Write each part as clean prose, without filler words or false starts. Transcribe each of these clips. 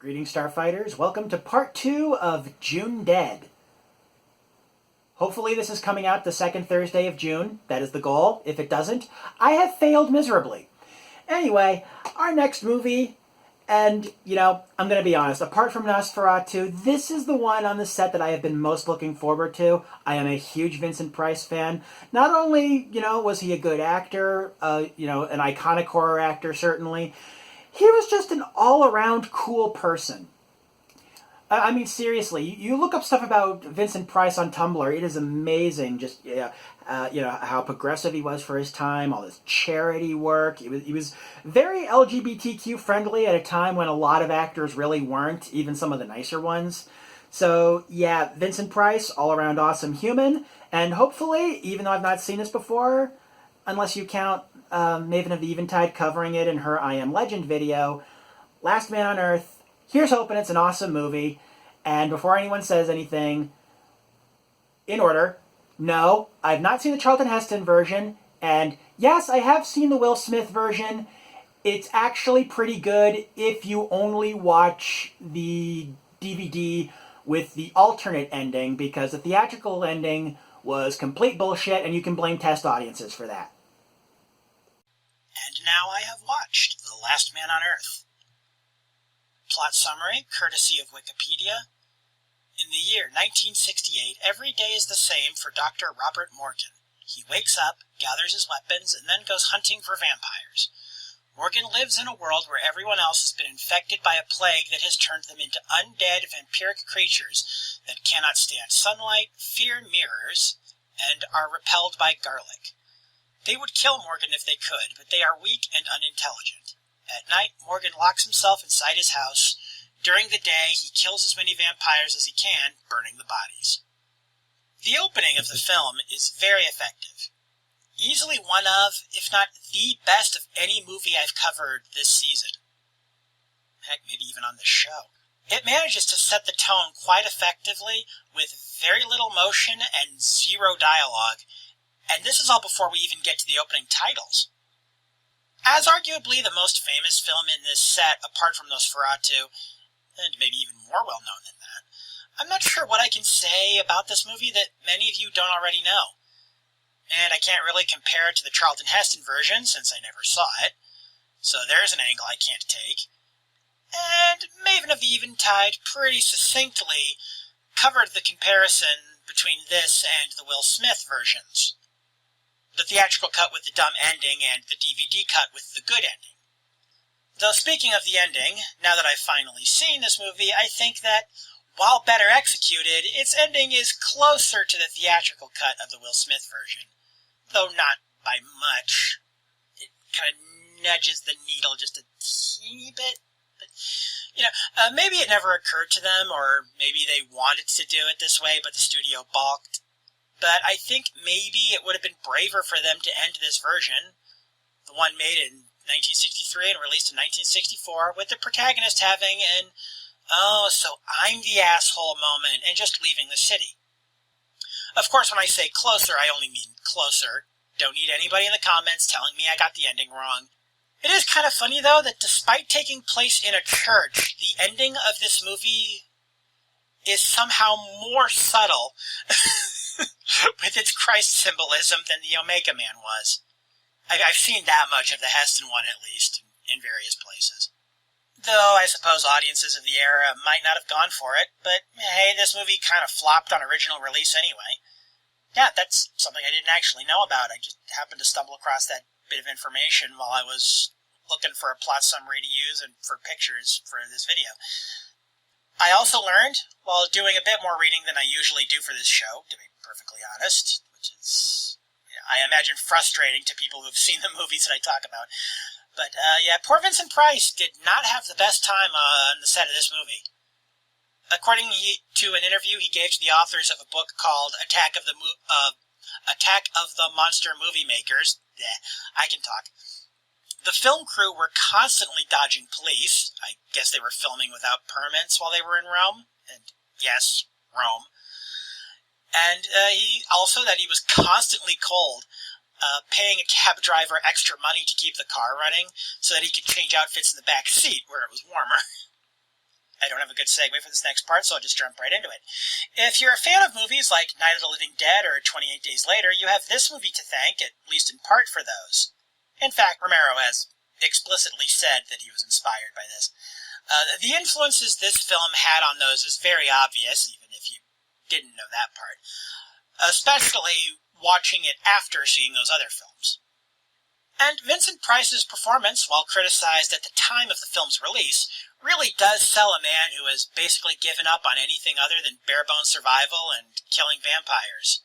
Greetings, Starfighters. Welcome to part 2 of Junedead. Hopefully this is coming out the second Thursday of June. That is the goal. If it doesn't, I have failed miserably. Anyway, our next movie, and, I'm going to be honest, apart from Nosferatu, this is the one on the set that I have been most looking forward to. I am a huge Vincent Price fan. Not only, was he a good actor, an iconic horror actor, certainly, he was just an all-around cool person. I mean, seriously, you look up stuff about Vincent Price on Tumblr, it is amazing. Just, how progressive he was for his time, all his charity work. He was very LGBTQ friendly at a time when a lot of actors really weren't, even some of the nicer ones. So, yeah, Vincent Price, all-around awesome human. And hopefully, even though I've not seen this before, unless you count Maven of the Eventide covering it in her I Am Legend video, Last Man on Earth, here's hoping it's an awesome movie. And before anyone says anything, in order, no, I've not seen the Charlton Heston version, and yes, I have seen the Will Smith version. It's actually pretty good if you only watch the DVD with the alternate ending, because the theatrical ending was complete bullshit, and you can blame test audiences for that. And now I have watched The Last Man on Earth. Plot summary, courtesy of Wikipedia. In the year 1968, every day is the same for Dr. Robert Morgan. He wakes up, gathers his weapons, and then goes hunting for vampires. Morgan lives in a world where everyone else has been infected by a plague that has turned them into undead, vampiric creatures that cannot stand sunlight, fear mirrors, and are repelled by garlic. They would kill Morgan if they could, but they are weak and unintelligent. At night, Morgan locks himself inside his house. During the day, he kills as many vampires as he can, burning the bodies. The opening of the film is very effective. Easily one of, if not the best of any movie I've covered this season. Heck, maybe even on this show. It manages to set the tone quite effectively, with very little motion and zero dialogue, and this is all before we even get to the opening titles. As arguably the most famous film in this set, apart from Nosferatu, and maybe even more well-known than that, I'm not sure what I can say about this movie that many of you don't already know. And I can't really compare it to the Charlton Heston version, since I never saw it, so there's an angle I can't take. And Maven of the Eventide pretty succinctly covered the comparison between this and the Will Smith versions. The theatrical cut with the dumb ending and the DVD cut with the good ending. Though speaking of the ending, now that I've finally seen this movie, I think that, while better executed, its ending is closer to the theatrical cut of the Will Smith version. Though not by much. It kind of nudges the needle just a teeny bit. But, maybe it never occurred to them, or maybe they wanted to do it this way, but the studio balked. But I think maybe it would have been braver for them to end this version, the one made in 1963 and released in 1964, with the protagonist having an, "oh, so I'm the asshole" moment and just leaving the city. Of course, when I say closer, I only mean closer. Don't need anybody in the comments telling me I got the ending wrong. It is kind of funny, though, that despite taking place in a church, the ending of this movie is somehow more subtle with its Christ symbolism than the Omega Man was. I've seen that much of the Heston one, at least, in various places. Though I suppose audiences of the era might not have gone for it, but hey, this movie kind of flopped on original release anyway. Yeah, that's something I didn't actually know about. I just happened to stumble across that bit of information while I was looking for a plot summary to use and for pictures for this video. I also learned, while doing a bit more reading than I usually do for this show, to be perfectly honest, which is, I imagine, frustrating to people who've seen the movies that I talk about. But, poor Vincent Price did not have the best time on the set of this movie. According to an interview he gave to the authors of a book called Attack of the Monster Movie Makers, I can talk, the film crew were constantly dodging police. I guess they were filming without permits while they were in Rome. And yes, Rome. And he was constantly cold, paying a cab driver extra money to keep the car running so that he could change outfits in the back seat where it was warmer. I don't have a good segue for this next part, so I'll just jump right into it. If you're a fan of movies like Night of the Living Dead or 28 Days Later, you have this movie to thank, at least in part, for those. In fact, Romero has explicitly said that he was inspired by this. The influences this film had on those is very obvious, even if you didn't know that part. Especially watching it after seeing those other films. And Vincent Price's performance, while criticized at the time of the film's release, really does sell a man who has basically given up on anything other than bare-bones survival and killing vampires.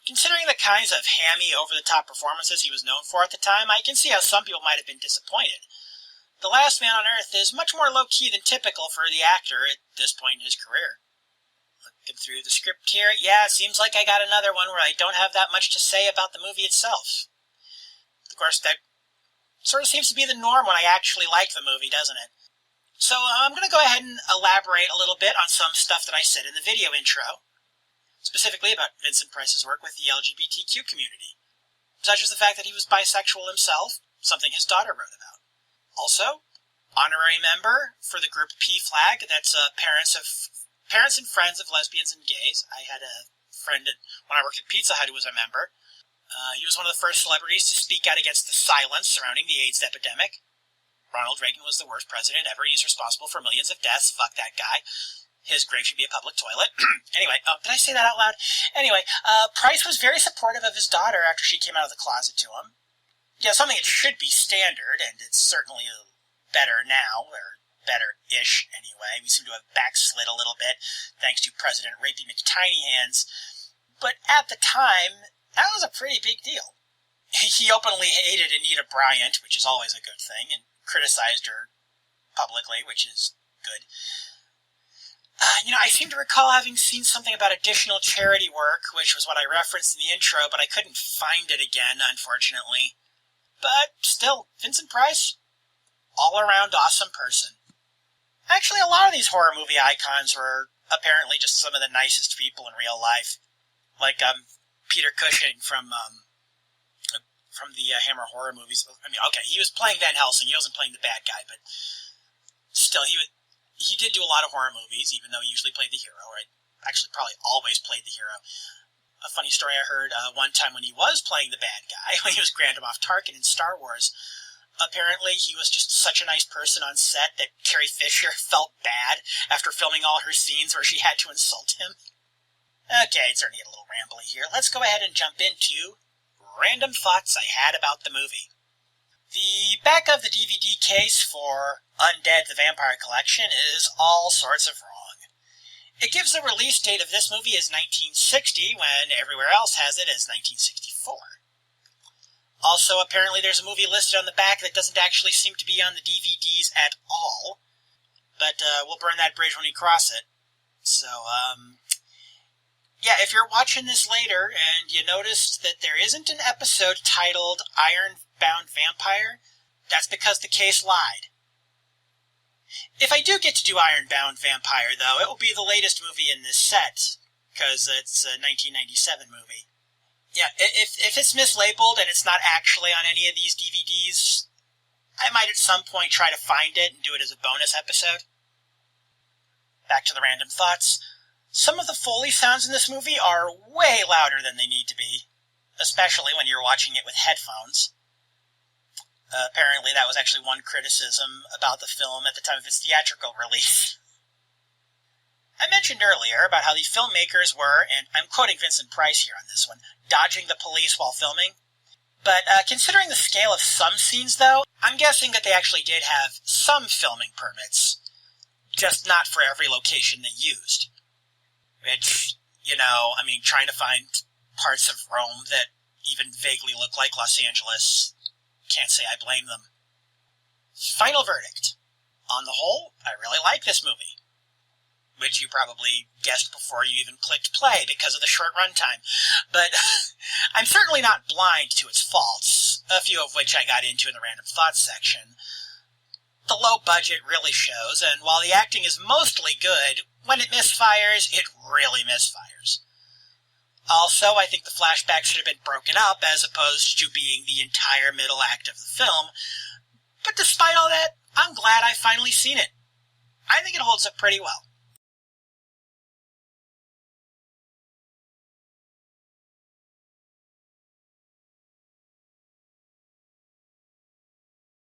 Considering the kinds of hammy, over-the-top performances he was known for at the time, I can see how some people might have been disappointed. The Last Man on Earth is much more low-key than typical for the actor at this point in his career. Looking through the script here, yeah, it seems like I got another one where I don't have that much to say about the movie itself. Of course, that sort of seems to be the norm when I actually like the movie, doesn't it? So I'm going to go ahead and elaborate a little bit on some stuff that I said in the video intro, specifically about Vincent Price's work with the LGBTQ community, such as the fact that he was bisexual himself, something his daughter wrote about. Also, honorary member for the group P-Flag, that's parents and friends of lesbians and gays. I had a friend when I worked at Pizza Hut who was a member. He was one of the first celebrities to speak out against the silence surrounding the AIDS epidemic. Ronald Reagan was the worst president ever. He's responsible for millions of deaths. Fuck that guy. His grave should be a public toilet. Anyway, did I say that out loud? Anyway, Price was very supportive of his daughter after she came out of the closet to him. Yeah, something that should be standard, and it's certainly better now, or better-ish anyway. We seem to have backslid a little bit, thanks to President Rapey McTinyhands. But at the time, that was a pretty big deal. He openly hated Anita Bryant, which is always a good thing, and criticized her publicly, which is good. I seem to recall having seen something about additional charity work, which was what I referenced in the intro, but I couldn't find it again, unfortunately. But still, Vincent Price, all-around awesome person. Actually, a lot of these horror movie icons were apparently just some of the nicest people in real life. Like, Peter Cushing from the Hammer horror movies. I mean, okay, he was playing Van Helsing. He wasn't playing the bad guy, but still, he did do a lot of horror movies, even though he usually played the hero, right? Actually, probably always played the hero. A funny story I heard one time when he was playing the bad guy, when he was Grand Moff Tarkin in Star Wars, apparently he was just such a nice person on set that Carrie Fisher felt bad after filming all her scenes where she had to insult him. Okay, it's starting to get a little rambly here. Let's go ahead and jump into random thoughts I had about the movie. The back of the DVD case for Undead the Vampire Collection is all sorts of wrong. It gives the release date of this movie as 1960, when everywhere else has it as 1964. Also, apparently there's a movie listed on the back that doesn't actually seem to be on the DVDs at all, but we'll burn that bridge when we cross it. So, yeah, if you're watching this later and you noticed that there isn't an episode titled Ironbound Vampire, that's because the case lied. If I do get to do Ironbound Vampire, though, it will be the latest movie in this set, because it's a 1997 movie. Yeah, if it's mislabeled and it's not actually on any of these DVDs, I might at some point try to find it and do it as a bonus episode. Back to the random thoughts. Some of the Foley sounds in this movie are way louder than they need to be, especially when you're watching it with headphones. Apparently that was actually one criticism about the film at the time of its theatrical release. I mentioned earlier about how the filmmakers were, and I'm quoting Vincent Price here on this one, dodging the police while filming. But considering the scale of some scenes, though, I'm guessing that they actually did have some filming permits, just not for every location they used. Which, trying to find parts of Rome that even vaguely look like Los Angeles, can't say I blame them. Final verdict. On the whole, I really like this movie. Which you probably guessed before you even clicked play because of the short runtime. But I'm certainly not blind to its faults, a few of which I got into in the random thoughts section. The low budget really shows, and while the acting is mostly good, when it misfires, it really misfires. Also, I think the flashback should have been broken up as opposed to being the entire middle act of the film. But despite all that, I'm glad I've finally seen it. I think it holds up pretty well.